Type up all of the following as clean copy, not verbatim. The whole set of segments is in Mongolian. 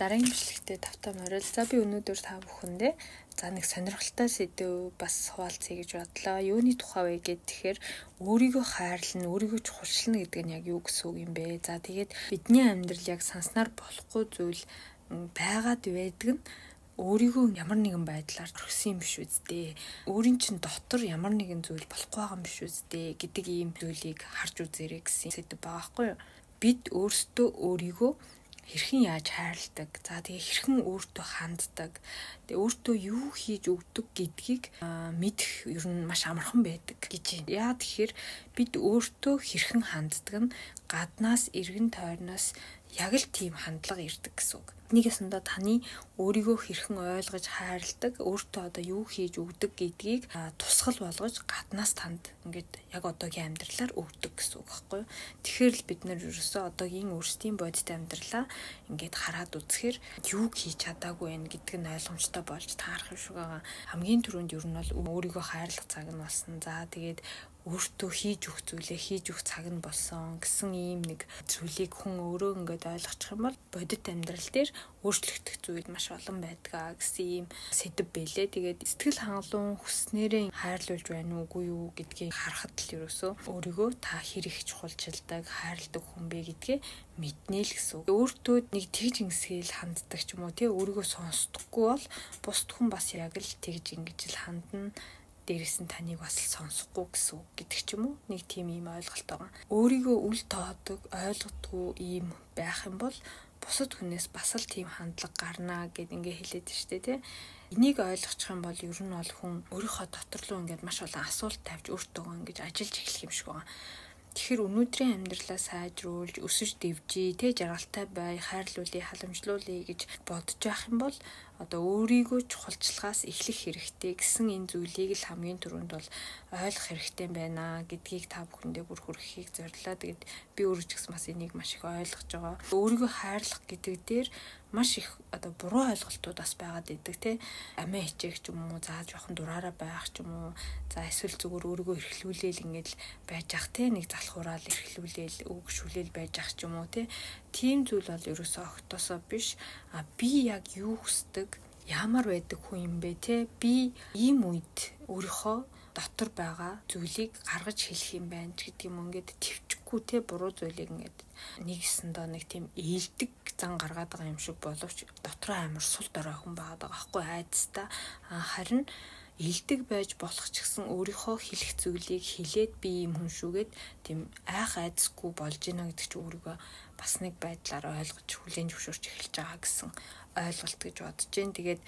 дараагийн бичлэгтээ тавтаа морил. За би өнөөдөр та бүхэндээ нэг сонирхолтой сэдв бас хуваалцъя гэж бодлоо. Юуны тухай вэ гэхээр өөрийгөө хайрлна, өөрийгөө чухалчлна гэдэг нь яг юу гэсэн үг юм бэ? За тэгээд бидний амьдрал яг санснаар болохгүй зүйл байгаад байдаг нь өөрийгөө ямар нэгэн байдлаар төрсөн юм биш үсттэй. Өөрийн чинь дотор ямар нэгэн зүйл болохгүй байгаа юм биш үсттэй гэдэг ийм зүйлийг харж үзээрэй гэсэн сэдв байгаа байхгүй юу? Бид өөрсдөө өөрийгөө хэрхэн яаж хайрладаг, за тэгээ хэрхэн өөртөө ханддаг, тэгээ өөртөө юу хийж өгдөг гэдгийг мэдэх ер нь маш амархан байдаг гэж. Яа тэгэхээр бид өөртөө хэрхэн ханддаг нь гаднаас эргэн тойрноос яг л тийм хандлага ирдэг гэсэн үг. Нэгсэндээ таны өөрийгөө хэрхэн ойлгож хайрладаг, өөртөө одоо юу хийж өгдөг гэдгийг тусгал болгож гаднаас танд ингээд яг одоогийн амьдралаар өгдөг гэсэн үг байхгүй юу? Тэгэхээр л бид нэр ерөөсөө одоогийн өөрсдийн бодит амьдралаа ингээд хараад үзэхээр юу хийж чадаагүй байх гэдг нь ойлгомжтой болж таарах юм шиг байгаа. Хамгийн түрүүнд ер нь бол өөрийгөө хайрлах цаг нь болсон. За тэгээд өөртөө хийж өгөх зүйлээ хийж өгөх цаг нь болсон гэсэн ийм нэг зүйлийг хүн өөрөө ингээд ойлгочих юм бол бодит амьдрал дээр өөрчлөгдөх зүйл маш олон байдгаа гэсэн ийм сэдв байлээ. Тэгээд сэтгэл хангалуун хүснээрээ хайрлуулж байна уугүй юу гэдгийг харахад л ерөөсөө өөрийгөө та хэр их чухалчилдаг, хайрладаг хүн бэ гэдгээ мэднэ л гэсэн үг. Өөртөө нэг тэгж ингэсгээл ханддаг ч юм уу тий өөрийгөө сонсдоггүй бол бусд хүн бас яг л тэгж ингэж л хандна. Дээрээс нь таныг бас сонсохгүй гэсэн үг гэдэг ч юм уу. Нэг тийм ийм ойлголт байгаа. Өөрийгөө үл тоодог, ойлгодгүй ийм байх юм бол бусад хүнээс бас л тийм хандлага гарна гэд ингээ хэлээд штэ тий. Энийг ойлгочих юм бол ер нь бол хүн өөрийнхөө дотор руу ингээд маш олон асуулт тавьж өөртөө ингэж ажиллаж эхлэх юм шиг байгаа. Тэгэхээр өнөөдрийн амьдралаа сайжруулж, өсөж дэвжээ, тэ жаргалтай бай, хайрлуулъя, халамжлуулъя гэж бодож байх юм бол одоо өөрийгөө чухалчлагаас эхлэх хэрэгтэй гэсэн энэ зүйлийг л хамгийн түрүүнд бол ойлгох хэрэгтэй байна гэдгийг та бүхэндээ бүр хүргэхийг зорилоо. Тэгээд би өөрөө ч гэсэн бас энийг маш их ойлгож байгаа. Өөрийгөө хайрлах гэдэг дээр маш их одоо буруу ойлголтууд бас байгаад идэг те. Амиа хичээх ч юм уу, за жоохон дураараа байх ч юм уу, за эсвэл зүгээр өөрийгөө эрхлүүлээл ингээд байж ах те, нэг залхуураал эрхлүүлээл өгшүүлээл байж ах ч юм уу те. Тийм зүйл бол ерөөсөө огтосоо биш. Би яг юу хүсдэг, ямар байдаг хүн юм бэ те? Би ийм үед өөрийнхөө дотор байгаа зүйлийг гаргаж хэлэх юм байна ч гэдэг юм ингээд төвчгүй те буруу зүйлийг ингээд нэгсэндээ нэг тийм ээлдэг зан гаргаад байгаа юм шиг боловч дотроо амар сул дорой хүн байгаа байхгүй айдастаа харин ээлдэг байж болох ч гэсэн өөрийнхөө хэлэх зүйлийг хэлээд би юм хүн шүүгээд тийм айх айдасгүй болж гинэ гэдэг чи өөрийгөө бас нэг байдлаар ойлгож хүлээн зөвшөөрч эхэлж байгаа гэсэн ойлголт гэж бодож जैन. Тэгээд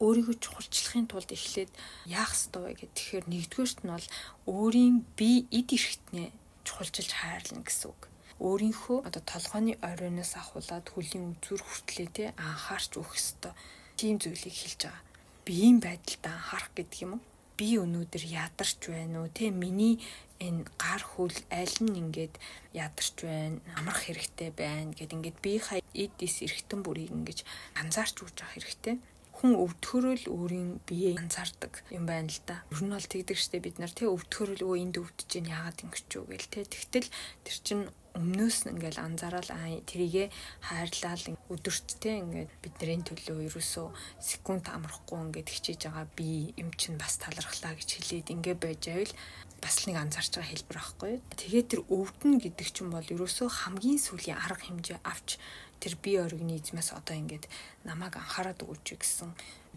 өөрийгөө чухалчлахын тулд эхлээд яах ёстой вэ гэхээр нэгдүгээрт нь бол өөрийн бие эд эрхтнээ чухалчилж хайрлна гэсэн үг. Өөрийнхөө одоо толгойн оройноос ахуулаад хөлийн үзүүр хүртлээ те анхаарч өгөх ёстой. Тийм зүйлийг хэлж байгаа. Биеийн байдалд анхаарах гэдэг юм уу? Би өнөөдөр ядарч байна уу те миний энэ гар хөл аль нь ингээд ядарч байна, амрах хэрэгтэй байна гэд ингээд биеийнхээ эдис эргэтэн бүрийг ингэж анзаарч үзэж авах хэрэгтэй. Хүн өвдөхөрөө л өөрийн биеэ анзаардаг юм байна л да. Ер нь бол тэгдэг штэ бид нар те өвдөхөрөө өө энд өвдөж чинь яагаад ингэж юу гээл те. Тэгтэл тэр чинь өмнөөс нь ингээл анзаараад тэрийгэ хайрлал өдөрттэй ингээд бидний төлөө ерөөсөө секунд амрахгүй ингээд хичээж байгаа би юм чинь бас талархлаа гэж хэлээд ингээд байж байвал бас нэг анзаарч байгаа хэлбэр байхгүй юу. Тэгээд тэр өвдөн гэдэг чинь бол ерөөсөө хамгийн сүүлийн арга хэмжээ авч тэр бие организмаас одоо ингээд намайг анхаарат өгөөч гэсэн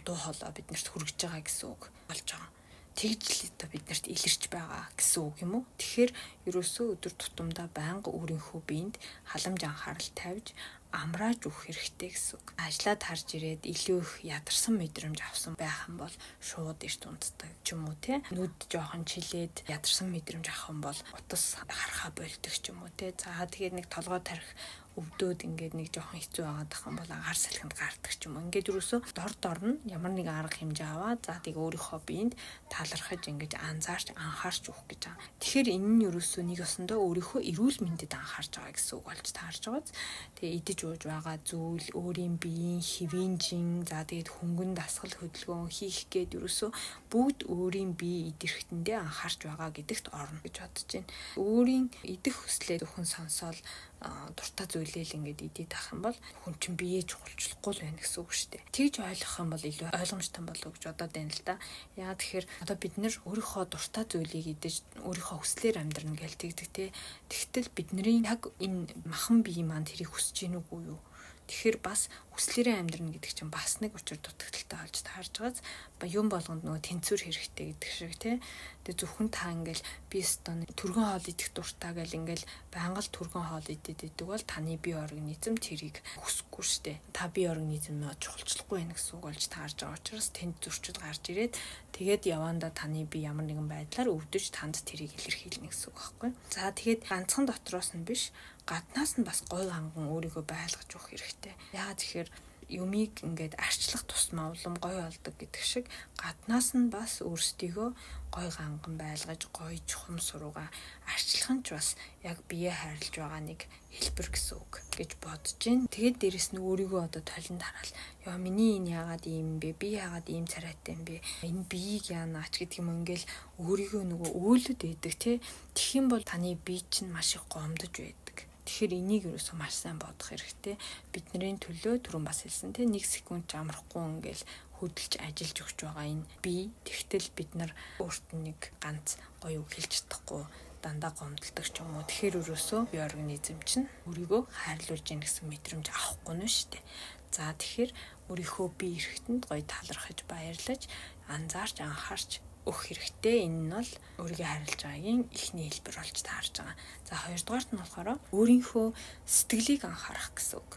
дуу хоолой биднэрт хүргэж байгаа гэсэн үг болж байгаа. Тэгж л одоо биднэрт илэрч байгаа гэсэн үг юм уу? Тэгэхээр ерөөсөө өдөр тутамдаа байнга өөрийнхөө биед халамж анхаарал тавьж амрааж өгөх хэрэгтэй гэсэн үг. Ажлаад харж ирээд илүү их ядарсан мэдрэмж авсан байх юм бол шууд эрт унтдаг ч юм уу те. Нүд жоохон чилээд ядарсан мэдрэмж авах юм бол утас харахаа болдог ч юм уу те. За тэгээд нэг толгой тарих өвдөөд ингээд нэг жоохон хэцүү байгаад байх юм бол агаар салхинд гардаг ч юм уу. Ингээд юусоо дор нь ямар нэг арга хэмжээ аваад за тийг өөрийнхөө биед талархаж ингээд анзаарч анхаарч өгөх гэж байгаа. Тэгэхээр энэ нь юусоо нэг ёсондоо өөрийнхөө эрүүл мэндэд анхаарч байгаа гэсэн үг болж таарж байгааз. Тэгээ идэж ууж байгаа зүйл, өөрийн биеийн хэвийн жин, за тэгээд хөнгөн дасгал хөдөлгөөн хийх гээд юусоо бүгд өөрийн бие идэрхтэндээ анхаарч байгаа гэдэгт орно гэж бодож байна. Өөрийн идэх хүслээ зөвхөн сонсоод дуртай зүйл ойлэл ингээд идээд авах юм бол хүн чинь биеэ чухалчлахгүй л байна гэсэн үг шүү дээ. Тэгж ойлгох юм бол илүү ойлгомжтой болов гэж бодоод байна л да. Яагаад тэгэхээр одоо бид нэр өөрийнхөө дуртай зүйлийг идэж өөрийнхөө хүслээр амьдрна гэж тэгдэг те. Тэгтэл бидний яг энэ махан бие маань тэрийг хүсэж гин үгүй юу? Тэгэхээр бас хүслээрээ амьдрна гэдэг чинь бас нэг учир дутагдaltaй болж таарж байгааз юм болгонд нөгөө тэнцвэр хэрэгтэй гэдэг шиг тий. Тэгээ зөвхөн та ингээл би стон түргэн хоол идэх дуртай гэл ингээл байнга л түргэн хоол идээд идэг бол таны бие организм тэрийг хүсэхгүй штэ. Та бие организм чухалчлахгүй байх гэсэн үг болж таарж байгаа учраас тэнд зөрчил гарч ирээд тэгээд явандаа таны бие ямар нэгэн байдлаар өвдөж танд тэрийг илэрхийлнэ гэсэн үг байхгүй. За тэгээд ганцхан дотроос нь биш гаднаас нь бас гой ганган өөрийгөө байлгаж өгөх хэрэгтэй. Яагаад тэгэхээр юмыг ингээд арчлах тусмаа улам гой болдог гэдэг шиг гаднаас нь бас өөрсдийгөө гой ганган байлгаж гой чухам сурууга арчлах нь ч бас яг бие хайрлаж байгаа нэг хэлбэр гэсэн үг гэж бодож байна. Тэгээд дээрэс нь өөрийгөө одоо толинд хараал. Яа миний энэ яагаад ийм бэ? Би яагаад ийм царайтай юм бэ? Энэ биеийг яанаач гэдэг юм ингээл өөрийгөө нөгөө өөлөд байдаг тий. Тэгэх юм бол таны бие чинь маш их гомдож байдаг. Тэгэхээр энийг юусоо маш сайн бодох хэрэгтэй. Бидний төлөө түрүүн бас хэлсэн те 1 секунд ч амрахгүй ингээл хөдөлж ажиллаж өгч байгаа энэ бие тэгтэл бид нар өөрт нь нэг ганц гоё үг хэлж чадахгүй дандаа гомдолдог ч юм уу. Тэгэхээр юусоо бие организм чинь өөрийгөө хайрлуулж яах гэсэн мэдрэмж авахгүй нь шүү дээ. За тэгэхээр өөрийнхөө бие эрхтэнд гоё талархаж баярлаж анзаарч анхаарч өгөх хэрэгтэй. Энэ нь бол өөрийгөө хайрлаж байгаагийн эхний хэлбэр болж таарж байгаа. За хоёрдугаарт нь болохоор өөрийнхөө сэтгэлийг анхаарах гэсэн үг.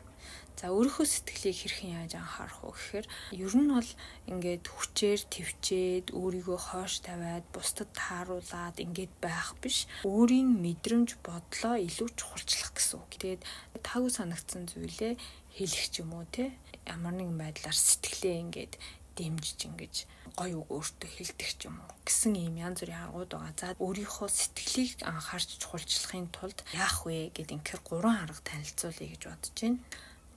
За өөрийнхөө сэтгэлийг хэрхэн яаж анхаарах вэ гэхээр ер нь бол ингээд хүчээр твчээд өөрийгөө хоош тавиад бусдад тааруулаад ингээд байх биш. Өөрийн мэдрэмж бодлоо илүү чухалчлах гэсэн үг. Тэгээд таагүй санагдсан зүйлээ хэлэх ч юм уу те ямар нэгэн байдлаар сэтгэлээ ингээд дэмжиж ингэж гоё үг өөртөө хэлдэг ч юм уу гэсэн ийм янз бүрийн аргууд байгаа. За өөрийнхөө сэтгэлийг анхаарч чухалчлахын тулд яах вэ гэдэг инхээр 3 арга танилцуулъя гэж бодож байна.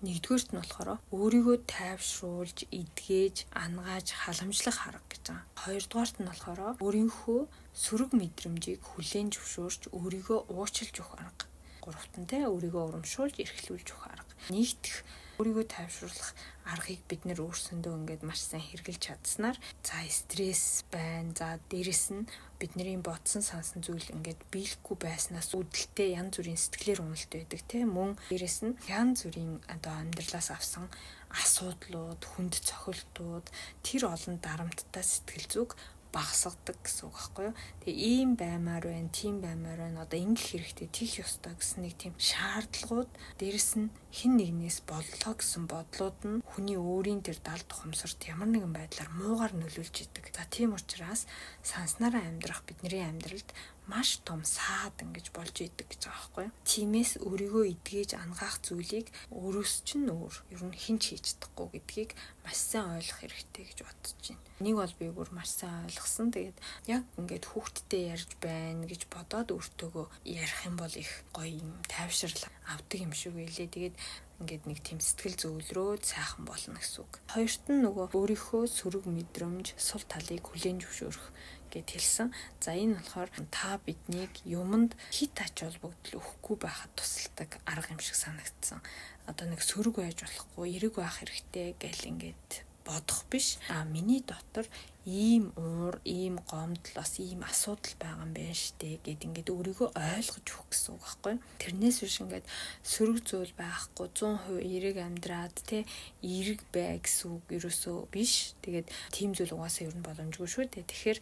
Нэгдүгээрт нь болохоор өөрийгөө тайвшруулж, эдгээж, ангааж, халамжлах арга гэж байгаа. Хоёрдугаарт нь болохоор өөрийнхөө сөрөг мэдрэмжийг хүлээн зөвшөөрч өөрийгөө уучлж өгөх арга. Гуравт нь те өөрийгөө урамшуулж, эрхлүүлж өгөх арга. Нэгдэх өөрийгөө тайвшруулах аргыг бид нэр өөрсөндөө ингээд маш сайн хэрэгжилж чадсанаар за стресс байна. За дээрэс нь бидний бодсон сансан зүйл ингээд биелэхгүй байснаас үүдэлтэй янз бүрийн сэтгэлээр уналт байдаг тийм мөн дээрэс нь янз бүрийн одоо амьдралаас авсан асуудлууд, хүнд цохилтууд тэр олон дарамттай сэтгэл зүг багасгадаг гэсэн үг байхгүй юу. Тэгээ ийм баймаар байна, тийм баймаар байна. Одоо ингэх хэрэгтэй, тийх ёстой гэсэн нэг тийм шаардлагууд дээрэс нь хэн нэгнээс боллоо гэсэн бодлууд нь хүний өөрийн тэр далд тухамсарт ямар нэгэн байдлаар муугар нөлөөлж идэг. За тийм учраас санснараа амьдрах бидний амьдралд маш том саад ингэж болж идэг гэж байгаа байхгүй юу. Тиймээс өөрийгөө эдгэж ангаах зүйлийг өөрөөс чинь өөр ер нь хинч хийж чадахгүй гэдгийг маш сайн ойлгох хэрэгтэй гэж бодож байна. Энийг бол би бүр маш сайн ойлгосон. Тэгээд яг ингээд хүүхдтэй ярьж байна гэж бодоод өөртөөгөө ярих юм бол их гоё юм тайвшрал авдаг юм шиг байлээ. Тэгээд ингээд нэг тийм сэтгэл зөвлөрөөд сайхан болно гэсэн үг. Хоёрт нь нөгөө өөрийнхөө сөрөг мэдрэмж, сул талыг хүлээн зөвшөөрөх гэд хэлсэн. За энэ болохоор та биднийг юмд хит ач холбогдол өгөхгүй байхад тусалдаг арга юм шиг санагдсан. Одоо нэг сөрөг байж болохгүй, эрэг байх хэрэгтэй гэл ингээд бодох биш. Миний дотор ийм уур, ийм гомдол, бас ийм асуудал байгаа юм байна штэ гэд ингээд өөрийгөө ойлгож өгөх гэсэн үг байхгүй. Тэрнээс биш ингээд сөрөг зүйл байхгүй 100% эрэг амьдраад те эрэг бай гэсэн үг ерөөсөө биш. Тэгээд тийм зүйл угаасаа ер нь боломжгүй шүү дээ. Тэгэхээр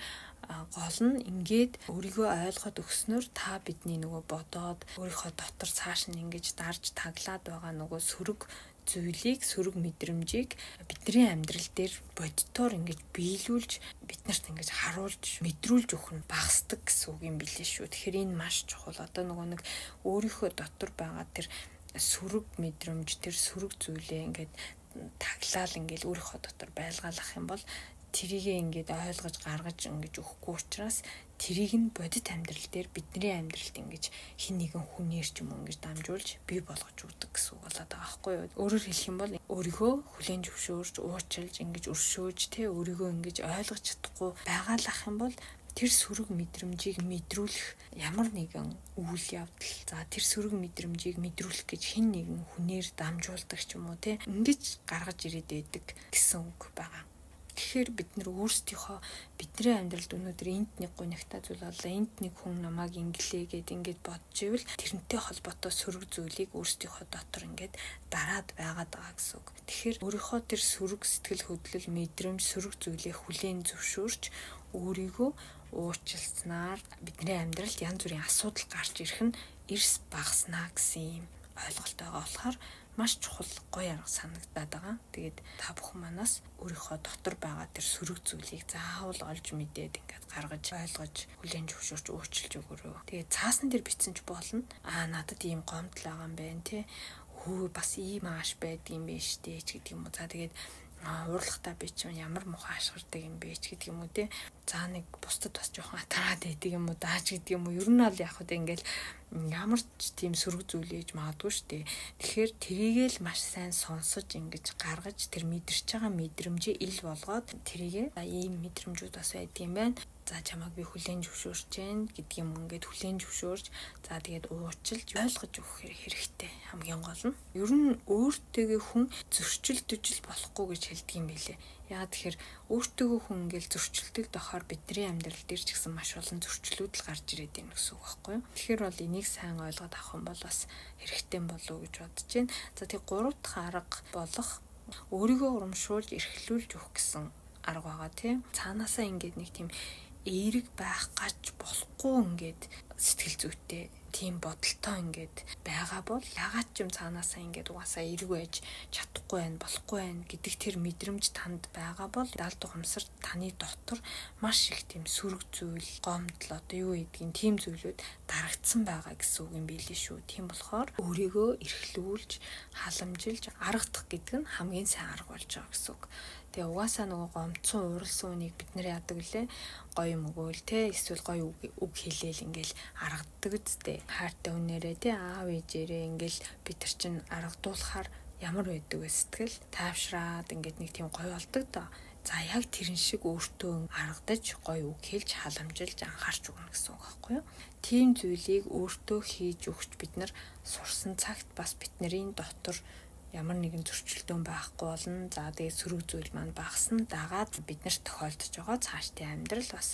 гол нь ингээд өөрийгөө ойлгоод өгснөөр та бидний нөгөө бодоод өөрийнхөө дотор цааш нь ингэж дарж таглаад байгаа нөгөө сөрөг зүйлийг, сөрөг мэдрэмжийг бидний амьдрал дээр бодитоор ингэж биелүүлж биднэрт ингэж харуулж мэдрүүлж өгөх нь багасдаг гэсэн үг юм билээ шүү. Тэгэхээр энэ маш чухал. Одоо нөгөө нэг өөрийнхөө дотор байгаа тэр сөрөг мэдрэмж, тэр сөрөг зүйлээ ингэж таглаал ингэж өөрийнхөө дотор байлгаалах юм бол тэрийг ингээд ойлгож гаргаж ингэж өгөхгүй учраас тэрийг нь бодит амьдрал дээр бидний амьдралд ингэж хин нэгэн хүнээр ч юм уу ингэж дамжуулж бий болгож өгдөг гэсэн үг болоод байгаа байхгүй юу. Өөрөөр хэлэх юм бол өөрийгөө хүлээн зөвшөөрч, уучлж, ингэж өршөөж тэ өөрийгөө ингэж ойлгож чадахгүй байгаалах юм бол тэр сөрөг мэдрэмжийг мэдрүүлэх ямар нэгэн үйл явдал, за тэр сөрөг мэдрэмжийг мэдрүүлэх гэж хэн нэгэн хүнээр дамжуулдаг ч юм уу те ингэж гаргаж ирээд байдаг гэсэн үг байгаа. Тэгэхээр бид нар өөрсдийнхөө бидний амьдралд өнөөдөр энд нэг гонигтай зүйл боллоо, энд нэг хүн намайг инглээ гэд ингээд бодж ивэл тэрнтэй холбоотой сөрөг зүйлийг өөрсдийнхөө дотор ингээд дараад байгаад байгаа гэсэн үг. Тэгэхээр өөрийнхөө тэр сөрөг сэтгэл хөдлөл, мэдрэмж, сөрөг зүйлээ хүлээн зөвшөөрч өөрийгөө уучлснаар бидний амьдралд янз бүрийн асуудал гарч ирэх нь эрс багаснаа гэсэн юм ойлголт байгаа болохоор маш чухал гоё арга санагдаад байгаа. Тэгээд та бүхэн манаас өөрийнхөө дотор байгаа тэр сөрөг зүйлийг заавал олж мэдээд ингээд гаргаж ойлгож хүлээн зөвшөөрч уучлж өгөөрэй. Тэгээд цаасан дээр бичсэн ч болно. Надад ийм гомдол байгаа юм байна те. Хөө бас ийм ааш байдаг юм байна штэ ч гэдэг юм уу. За тэгээд уурлахтаа би ч ямар муухай ашгардаг юм бэ ч гэдэг юм уу те. За нэг бусдад бас жоохон атараад байдаг юм уу дааж гэдэг юм уу. Ер нь бол яг хөө ингээл ямар ч тийм сөрөг зүйл ээж магадгүй шүү дээ. Тэгэхээр тэрийгээ л маш сайн сонсож ингэж гаргаж тэр мэдэрч байгаа мэдрэмжээ ил болгоод тэрийгээ ийм мэдрэмжүүд бас байдаг юм байна. За чамайг би хүлээн зөвшөөрч जैन гэдэг юм ингээд хүлээн зөвшөөрч за тэгээд уучлж ойлгож өгөх хэрэгтэй хамгийн гол нь. Ер нь өөртөөгөө хүн зөрчилдөж болохгүй гэж хэлдэг юм билэ. Яагаад тэгэхээр өөртөөгөө хүн ингээл зөрчилдөг дохоор бидний амьдрал дээр ч гэсэн маш олон зөрчлүүд л гарч ирээд байна гэсэн үг байхгүй юу? Тэгэхээр бол энийг сайн ойлгоод авах юм бол бас хэрэгтэй болов уу гэж бодож байна. За тэг 3 дахь арга болох өөрийгөө урамшуулж эрхлүүлж өгөх гэсэн арга байгаа тийм. Цаанаасаа ингээд нэг тийм эерэг байх гэж болохгүй ингээд сэтгэл зүйтэй тийм бодолтой ингээд байгаа бол ягаад ч юм цаанаасаа ингээд угаасаа эерэг байж чадахгүй байх болохгүй байх гэдэг тэр мэдрэмж танд байгаа бол даалт ухамсар таны дотор маш их тийм сөрөг зүйл, гомдол одоо юу гэдгийг тийм зүйлүүд дарагдсан байгаа гэсэн үг юм билээ шүү. Тийм болохоор өөрийгөө эрхлүүлж, халамжилж аргадах гэдэг нь хамгийн сайн арга болж байгаа гэсэн үг. Тэгээ угаасаа нөгөө гомдсон ууралсан үнийг бид нар яадаг лээ гоё юм өгөөл те эсвэл гоё үг хэлээл ингээл аргаддаг үстэй хайртай үнээрээ те аав ээжээрээ ингээл бид нар чинь аргадуулахаар ямар байдаг вэ сэтгэл тайвшраад ингээд нэг тийм гоё болдог доо. За яг тэрэн шиг өөртөө аргадаж гоё үг хэлж халамжилж анхаарч өгнө гэсэн үг байхгүй юу? Тийм зүйлийг өөртөө хийж өгч бид нар сурсан цагт бас бидний дотор ямар нэгэн зөрчилдөөн байхгүй болно. За тэгээд сөрөг зүйл маань багасна дагаад биднэрт тохиолдож байгаа цаашдын амьдрал бас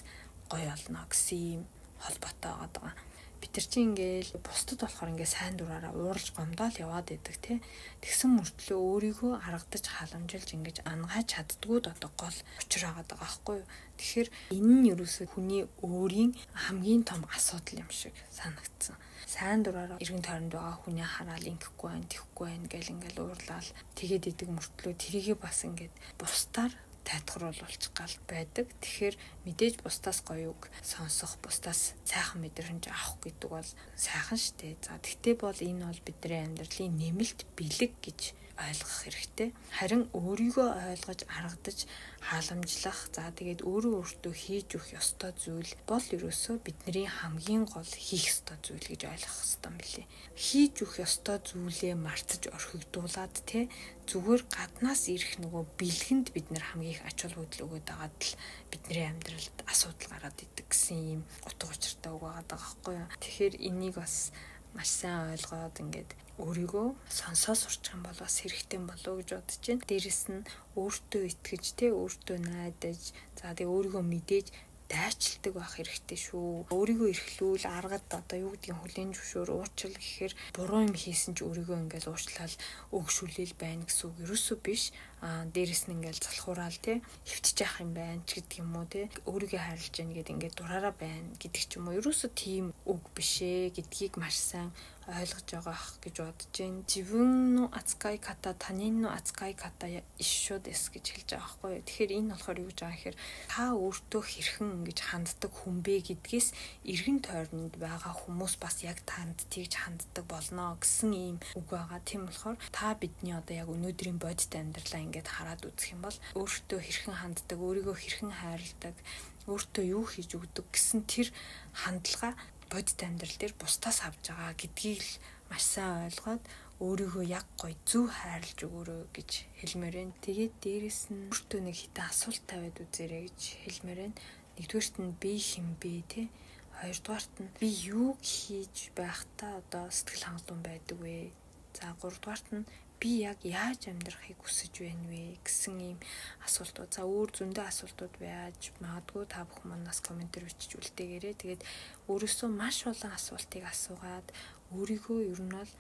гоё болно гэсэн юм холбоотой байгаа. Бид нар чинь ингээл бусдад болохоор ингээ сайн дураараа уурж гомдоол яваад идэг те. Тэгсэн мөртлөө өөрийгөө аргадаж халамжилж ингэж ангааж чаддгууд одоо гол учир байгаа байхгүй юу? Тэгэхээр энэ нь ерөөсөө хүний өөрийн хамгийн том асуудал юм шиг санагдсан. Сайн дураараа эргэн тойронд байгаа хүний хараал ингэхгүй байх, тэхгүй байх гэл ингээл уурлал тэгээд идэг мөртлөө тэрийгээ бас ингээд бусдаар тайлхруулж гал байдаг. Тэгэхээр мэдээж бусдаас гоё үг сонсох, бусдаас сайхан мэдрэмж авах гэдэг бол сайхан штэ. За тэгтээ бол энэ бол бидний амьдралын нэмэлт бэлэг гэж ойлгох хэрэгтэй. Харин өөрийгөө ойлгож, аргадаж, халамжлах, за тэгээд өөртөө хийж өгөх ёстой зүйл бол ерөөсөө бидний хамгийн гол хийх ёстой зүйл гэж ойлгох ёстой юм билээ. Хийж өгөх ёстой зүйлээ мартаж орхигдуулаад те зүгээр гаднаас ирэх нөгөө бэлгэнд бид нэр хамгийн их ач холбогдол өгöd байгаад л бидний амьдралд асуудал гараад идэг гэсэн юм утга учиртай үг байгаа байхгүй юу. Тэгэхээр энийг бас маш сайн ойлгоод ингээд өөрийгөө сонсоо сурчих юм бол бас хэрэгтэй болов гэж бодож байна. Дээрэс нь өөртөө итгэж те өөртөө найдаж за тэгээ өөрийгөө мэдээж дайчилдаг байх хэрэгтэй шүү. Өөрийгөө эрхлүүл аргад одоо юу гэдгийг хүлээн зөвшөөр уучлал гэхээр буруу юм хийсэн ч өөрийгөө ингээл уучлал өгшүүлэл байна гэсэн үг ерөөсөө биш. Дээрэс нь ингээл залхуураал те хөвтөж явах юм байна ч гэдэг юм уу те өөрийгөө хайрлаж яана гэдээ ингээд дураараа байна гэдэг ч юм уу ерөөсөө тийм үг бишээ гэдгийг маш сайн ойлгож байгаа гэж бодож байна. Зивэн но ацкай ката танин но ацкай ката ишшо дэс гэж хэлж байгаа байхгүй юу. Тэгэхээр энэ болохоор юу гэж байгаа гэхээр та өөртөө хэрхэн ингэж ханддаг хүн бэ гэдгээс эргэн тойронд байгаа хүмүүс бас яг танд тэгж ханддаг болно гэсэн ийм үг байгаа. Тийм болохоор та бидний одоо яг өнөөдрийн бодит амьдралаа ингээд хараад үзэх юм бол өөртөө хэрхэн ханддаг, өөрийгөө хэрхэн хайрладаг, өөртөө юу хийж өгдөг гэсэн тэр хандлага бодит амьдрал дээр бусдаас авч байгаа гэдгийг л маш сайн ойлгоод өөрийгөө яг гоё зөв хайрлаж өгөөрэй гэж хэлмээр байна. Тэгээд дээрэс нь өөртөө нэг хитэн асуулт тавиад үзээрэй гэж хэлмээр байна. Нэгдүгээрт нь би хэн бэ те. Хоёрдугаарт нь би юу хийж байхдаа одоо сэтгэл хангалуун байдаг вэ? За гуравдугаарт нь би яг яаж амьдрахыг хүсэж байна вэ гэсэн ийм асуултууд. За өөр зөндөө асуултууд байж магадгүй та бүхэн манаас комментээр бичиж үлдээгээрэй. Тэгээд өөрөөсөө маш олон асуултыг асуугаад өөрийгөө ер нь бол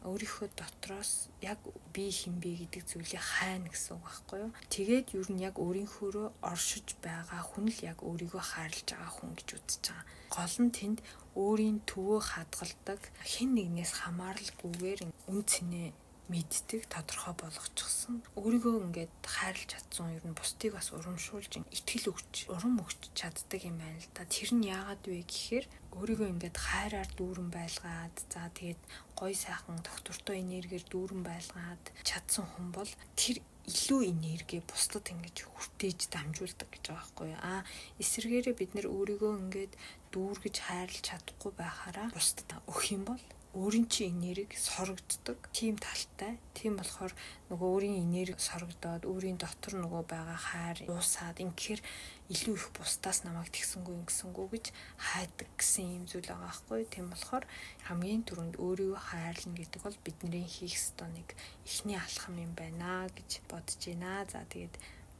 өөрийнхөө дотроос яг би хэн бэ гэдэг зүйлийг хайна гэсэн үг байхгүй юу. Тэгээд ер нь яг өөрийнхөөрөө оршиж байгаа хүн л яг өөрийгөө хайрлаж байгаа хүн гэж үзэж байгаа. Гол нь тэнд өөрийн төвөө хадгалдаг, хэн нэгнээс хамааралгүйгээр үн цэнэ мэддэг, тодорхой болгочихсон. Өөрийгөө ингээд хайрлаж чадсан ер нь бусдыг бас урамшуулж, итгэл өгч, урам өгч чаддаг юм байна л да. Тэр нь яагаад вэ гэхээр өөрийгөө ингээд хайраар дүүрэн байлгаад, за тэгээд гой сайхан доктортой энергиэр дүүрэн байлгаад чадсан хүн бол тэр илүү энерги бусдад ингэж хүртээж дамжуулдаг гэж байгаа байхгүй юу. Эсвэргээрээ бид нэр өөрийгөө ингээд дүүргэж хайрлаж чадахгүй байхаараа бусдад өгөх юм бол өөрийн чинь энерги сорогддог. Тийм талтай. Тийм болохоор нөгөө өөрийн энерги сорогдоод өөрийн дотор нөгөө байгаа хайр уусаад ингэхээр илүү их бусдаас намайг тэгсэнгүү ингэсэнгүү гэж хайдаг гэсэн юм зүйл байгаа байхгүй. Тийм болохоор хамгийн түрүүнд өөрийгөө хайрлна гэдэг бол бидний хийх ёстой нэг ихний алхам юм байна гэж бодож байна. За тэгээд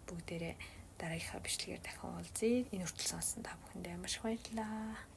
бүгдээрээ дараагийнхаа бичлэгээр дахин уулзъя. Энэ хүртэл сонсон та бүхэндээ маш баярлалаа.